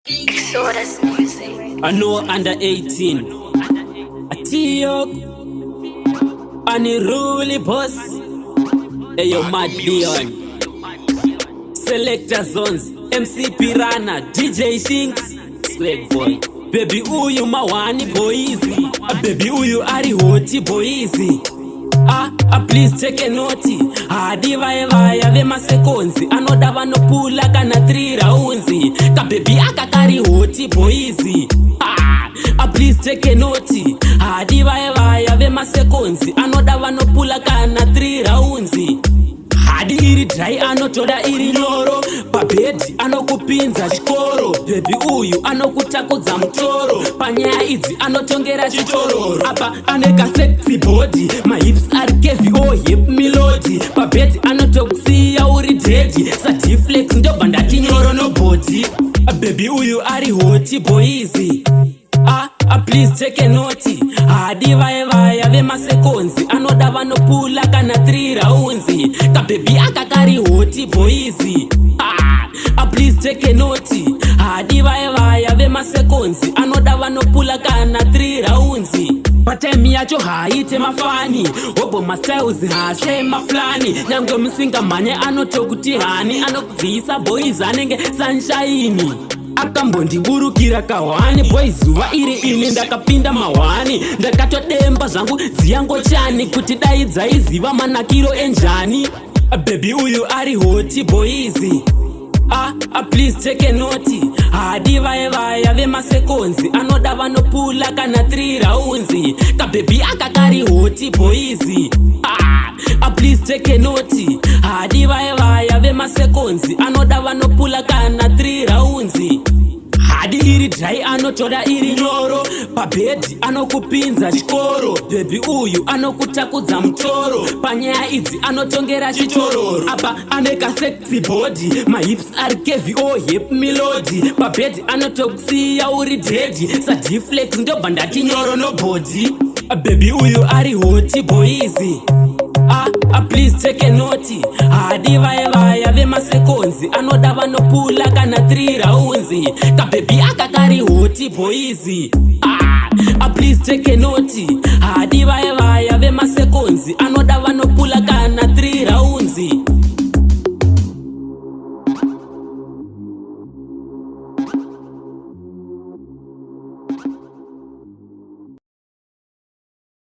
Exodus music. I know under 18. A T-Yok. Unruly boss. Hey, yo, Mad Leon. Selector Zones. MC Piranha. DJ Shinks. Swag boy. Baby uyu mawani boizi. Baby uyu ari hoti boizi. Please take a note. Hadi vaya vema sekonzi. Anoda vanopula kana 3 raunzi. Ka baby akakari hoti boizi. Please take a note. Hadi vaya vema sekonzi. Anoda vanopula kana 3 raunzi. Hadi iri dry anotoda iri nyoro. Pabedi anokupinza chikoro. Baby uyu anokutakudza mutoro. Panyaya idzi anotongera chitororo. Apa aneka sexy body. My hips are heavy, oh hip melody. Pabedi anotokusiya uri dead. Satiflex ndobva ndati nyoro no body. Baby uyu ari hoti boizi. Please take a note. Hadi vaya vema sekonzi. Anoda vanopula kana 3 raunzi. Ka baby akakari hoti boizi. Please take a note. Hadi vaya vema sekonzi. Anoda vanopula kana 3 raunzi. Patime yacho haite mafani. Obo mastyles hase maflani. Nyamge msinga manye anotokuti hani. Anokudzisa boys anenge sunshine. Akambondiburukira kahwani boy zuva iri ini ndakapinda mahwani. Ndakatodemba zvangu dziyango chani kuti dai dzaiziva manakiro enjani. Baby uyu ari hoti boizi. Please take a note. Hadi vaya vema sekonzi. Anoda vanopula kana 3 raunzi. Ka baby akakari hoti boizi. Please take a note. Hadi vaya vema sekonzi. Anoda vanopula kana 3 raunzi. Hadi iri dry anotoda iri nyoro. Pabedi anokupinza chikoro. Baby uyu anokutakudza mutoro. Panyaya idzi anotongera chitororo. Apa aneka sexy body. My hips are heavy, oh hip melody. Pabedi anotokusiya uri dead. Satiflex ndobva ndati nyoro no body. Baby uyu ari hoti boizi. Please take a note. Hadi vaya vema sekonzi. Anoda vanopula kana 3 raunzi. Ka baby akakari hoti boizi. Please take a note. Hadi vaya vema sekonzi. Anoda vanopula